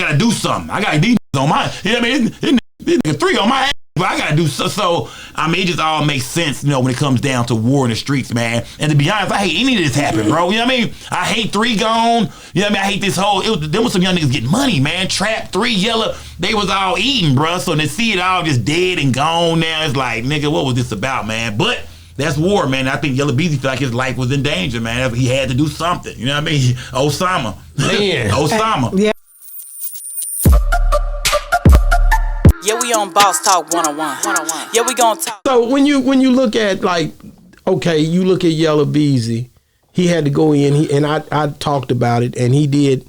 gotta do something. I got these on my, you know what I mean? This nigga 3 on my ass, but I gotta do so. I mean, it just all makes sense, you know, when it comes down to war in the streets, man. And to be honest, I hate any of this happen, bro. You know what I mean? I hate 3 gone. You know what I mean? I hate this whole. There was some young niggas getting money, man. Trap 3 Yella, they was all eating, bro. So to see it all just dead and gone now, it's like, nigga, what was this about, man? But that's war, man. I think Yella Beezy felt like his life was in danger, man. He had to do something. You know what I mean? Osama. Man. Osama. Yeah. Yeah, we on Boss Talk 101. Yeah, we gonna talk. So when you look at, like, okay, you look at Yella Beezy, he had to go in. And I talked about it, and he did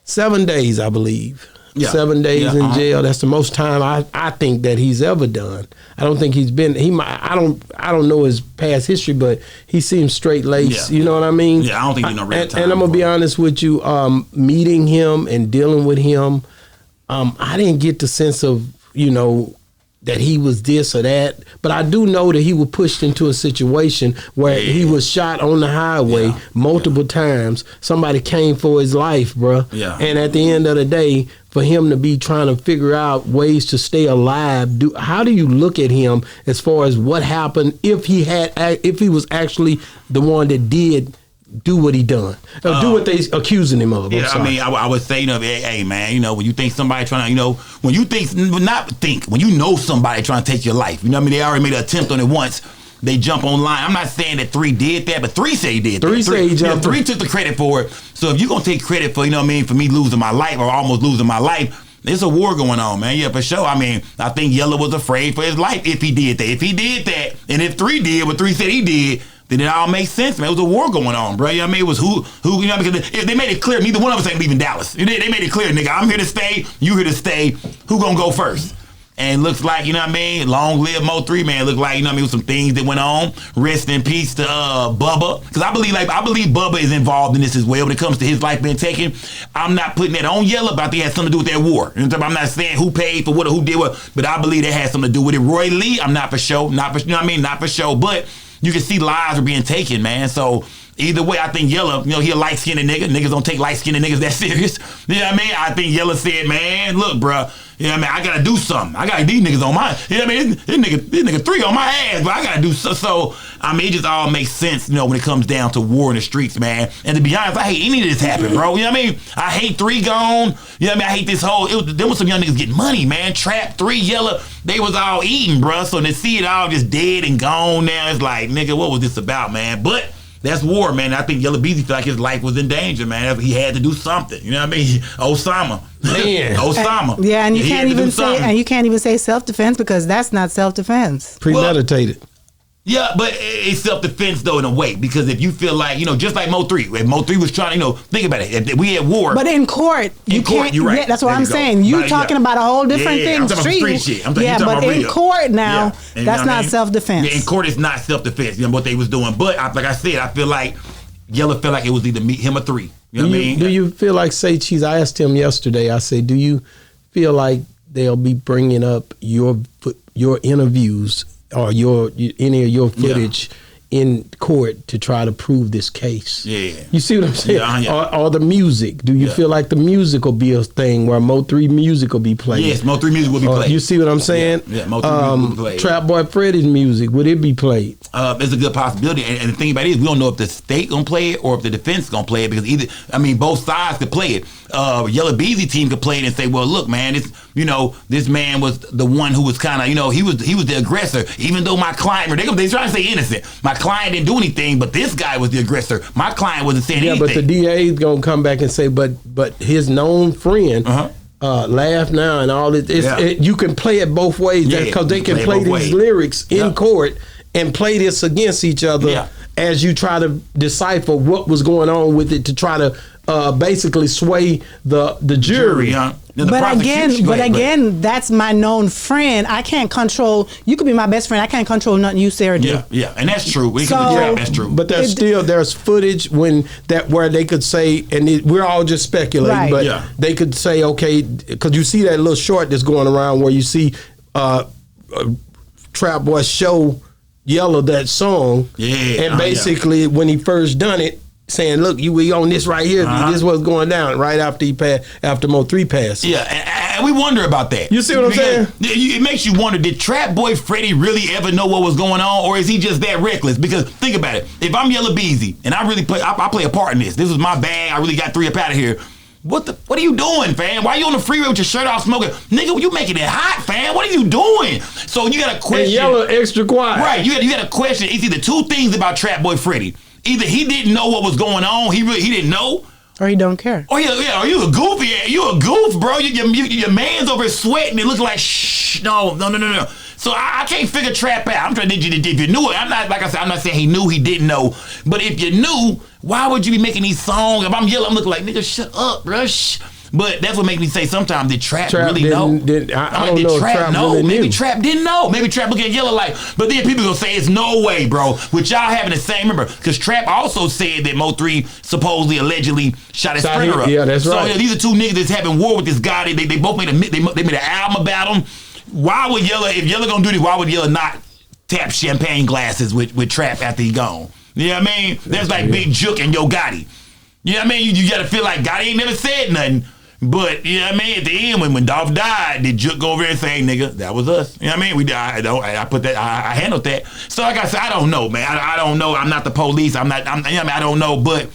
7 days, I believe. Yeah. 7 days in jail. That's the most time I think that he's ever done. I don't think he's been. I don't know his past history, but he seems straight laced. You know what I mean? Yeah, I don't think he's no real time. And I'm gonna be honest with you. Meeting him and dealing with him, I didn't get the sense of, you know, that he was this or that, but I do know that he was pushed into a situation where he was shot on the highway multiple times. Somebody came for his life, bro. Yeah. And at the end of the day, for him to be trying to figure out ways to stay alive, how do you look at him as far as what happened if he was actually the one that did do what he done, do what they accusing him of? Yeah, I mean, I would say, you know, hey, man, you know, when you think somebody trying to, you know, when you when you know somebody trying to take your life, you know what I mean? They already made an attempt on it once. They jump online. I'm not saying that 3 did that, but 3 say he did. 3 say he jumped. 3 took the credit for it. So if you're gonna take credit for, you know what I mean, for me losing my life or almost losing my life, there's a war going on, man. Yeah, for sure. I mean, I think Yella was afraid for his life if he did that. If he did that, and if 3 did what 3 said he did, then it all makes sense, man. It was a war going on, bro. You know what I mean? It was who, you know, because they made it clear, neither one of us ain't leaving Dallas. They made it clear, nigga, I'm here to stay, you here to stay. Who gonna go first? And looks like, you know what I mean, long live Mo 3, man. Look like, you know what I mean, with some things that went on. Rest in peace to Bubba. Because I believe Bubba is involved in this as well when it comes to his life being taken. I'm not putting that on Yella, but I think it has something to do with that war. I'm not saying who paid for what or who did what, but I believe that has something to do with it. Roy Lee, I'm not for sure. Not for, you know what I mean? Not for sure. But you can see lives are being taken, man. So either way, I think Yella, you know, he a light-skinned nigga. Niggas don't take light-skinned niggas that serious. You know what I mean? I think Yella said, man, look, bruh, you know what I mean? I gotta do something. I got these niggas on my, you know what I mean? This nigga 3 on my ass, but I gotta do so. I mean, it just all makes sense, you know, when it comes down to war in the streets, man. And to be honest, I hate any of this happen, bro. You know what I mean? I hate 3 gone. You know what I mean? I hate this whole. There was some young niggas getting money, man. Trap 3 Yella, they was all eating, bro. So to see it all just dead and gone now, it's like, nigga, what was this about, man? But that's war, man. I think Yella Beezy felt like his life was in danger, man. He had to do something. You know what I mean? Osama. Man. Osama. Yeah, and you can't even say self-defense because that's not self-defense. Premeditated. Yeah, but it's self-defense, though, in a way, because if you feel like, you know, just like Mo 3, if Mo 3 was trying to, you know, think about it, if we had war. But in court, you can't. You're right. Yeah, that's what I'm saying. You're talking about a whole different thing. I'm talking about street shit. But in court now, that's not self-defense. Yeah, in court, it's not self-defense, you know, what they was doing. But like I said, I feel like Yella felt like it was either him or 3. You know what I mean? Do you feel like, say, Cheese, I asked him yesterday, I said, do you feel like they'll be bringing up your interviews or any of your footage in court to try to prove this case? Yeah. You see what I'm saying? Or the music. Do you feel like the music will be a thing where Mo 3 music will be played? Yes, Mo 3 music will be played. You see what I'm saying? Yeah, Mo 3 music will be played. Trapboy Freddy's music, would it be played? There's a good possibility. And the thing about it is we don't know if the state gonna play it or if the defense gonna play it, because both sides could play it. Yella Beezy team could play it and say, well, look, man, this man was the one who was kind of, you know, he was the aggressor, even though my client, they trying to say innocent. My client didn't do anything, but this guy was the aggressor. My client wasn't saying anything. Yeah, but the DA is gonna come back and say, but his known friend laugh now and all this. You can play it both ways because they can play these lyrics in court and play this against each other as you try to decipher what was going on with it to try to basically sway the jury. But again, that's my known friend. I can't control. You could be my best friend. I can't control nothing you say or do. Yeah, and that's true. That's true. But there's footage where they could say, and we're all just speculating, but they could say, okay, because you see that little short that's going around where you see Trapboy show Yella that song, and basically when he first done it, saying, "Look, we on this right here. This what's going down." Right after he passed, after Mo3 passed. Yeah, and we wonder about that. You see what I'm saying? It makes you wonder: did Trapboy Freddy really ever know what was going on, or is he just that reckless? Because think about it: if I'm Yella Beezy and I really I play a part in this. This was my bag. I really got 3 up out of here. What are you doing, fam? Why you on the freeway with your shirt off smoking? Nigga, you making it hot, fam. What are you doing? So you got a question. And Yella extra quiet. Right, you got a question. It's either 2 things about Trapboy Freddy. Either he didn't know what was going on, he didn't know. Or he don't care. Oh yeah, are you a goofy? You a goof, bro. Your man's over sweating. It looks like shh. No. So I can't figure Trap out. I'm trying to if you knew it. I'm not, like I said, I'm not saying he knew, he didn't know. But if you knew, why would you be making these songs? If I'm Yella, I'm looking like, nigga, shut up, bro. Shh. But that's what makes me say sometimes did Trap really know? I don't know if Trap really knew. Maybe Trap didn't know. Maybe Trap looking at Yella like, but then people gonna say it's no way, bro. With y'all having the same, remember, because Trap also said that Mo3 supposedly, allegedly shot his Sprinter up. Yeah, that's right. So yeah, these are 2 niggas that's having war with this guy. They both made an album about him. Why would Yella, if Yella gonna do this, why would Yella not tap champagne glasses with Trap after he gone? You know what I mean? That's like Big Jook and Yo Gotti. You know what I mean? You gotta feel like Gotti ain't never said nothing. But, you know what I mean? At the end, when Dolph died, did Jook go over there and say, nigga, that was us? You know what I mean? I handled that. So like I said, I don't know, man. I don't know. I'm not the police. You know what I mean? I don't know. But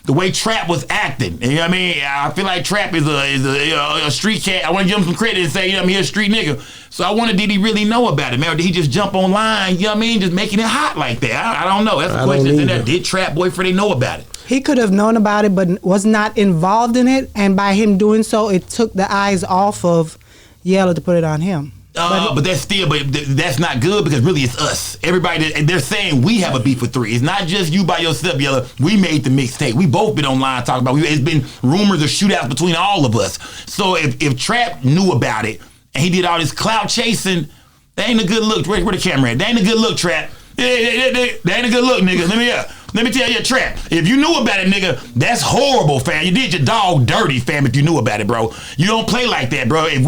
the way Trap was acting, you know what I mean? I feel like Trap is a street cat. I want to give him some credit and say, you know what I mean, he's a street nigga. So I wonder, did he really know about it, man? Or did he just jump online, you know what I mean, just making it hot like that? I don't know. That's the question. Did Trapboy Freddy know about it? He could have known about it, but was not involved in it. And by him doing so, it took the eyes off of Yella to put it on him. But that's not good because really it's us. Everybody, they're saying we have a beef with 3. It's not just you by yourself, Yella. We made the mixtape. We both been online talking about it. It's been rumors of shootouts between all of us. So if Trap knew about it and he did all this clout chasing, that ain't a good look. Where the camera at? That ain't a good look, Trap. That ain't a good look, nigga. Let me tell you, Trap. If you knew about it, nigga, that's horrible, fam. You did your dog dirty, fam. If you knew about it, bro, you don't play like that, bro. If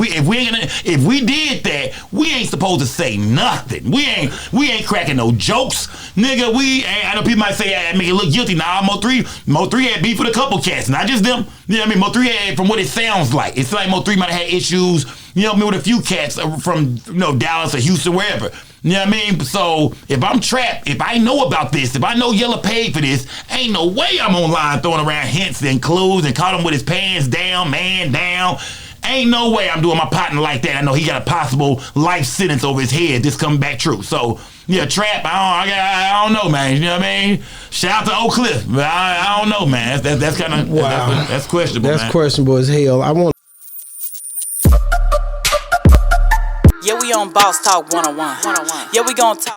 we did that, we ain't supposed to say nothing. We ain't cracking no jokes, nigga. I know people might say, I make it look guilty. Nah, Mo3 had beef with a couple cats, not just them. You know what I mean? Mo3 had, from what it sounds like, it's like Mo3 might have had issues. You know what I mean, with a few cats from Dallas or Houston, wherever. You know what I mean? So if I'm Trapped, if I know about this, if I know Yella paid for this, ain't no way I'm online throwing around hints and clues and caught him with his pants down, man down. Ain't no way I'm doing my partner like that. I know he got a possible life sentence over his head. This coming back true. So yeah, Trap, I don't know, man. You know what I mean? Shout out to Oak Cliff, but I don't know, man. That's kind of that's questionable. That's questionable as hell. I want. Yeah, we on Boss Talk 101. Yeah, we gonna talk.